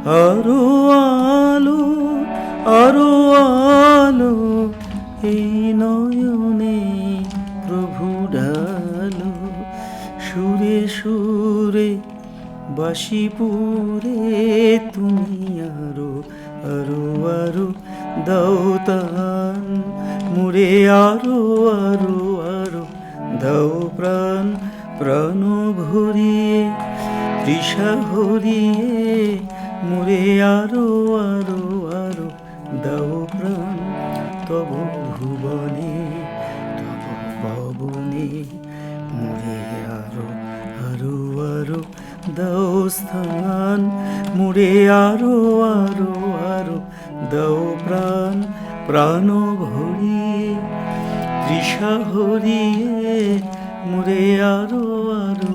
আরো আলো, আরো আলো, এই নয়নে প্রভু ঢালো। সুরে সুরে বাসিপুরে তুমি আরো আরো আরো দাও তান, মুরে আরো আরো আরো দাও প্রাণ। প্রাণ ভরিয়ে তৃষা হরিয়ে মুরে আরো আরো আরো দাও প্রাণ। তব ভুবনে তব পবনে মুরে আরো আরো আরো দাও স্থান, মুরে আরো আরো আরো দাও প্রাণ। প্রাণ ভরিয়ে তৃষা হরিয়ে মুরে আরো আরো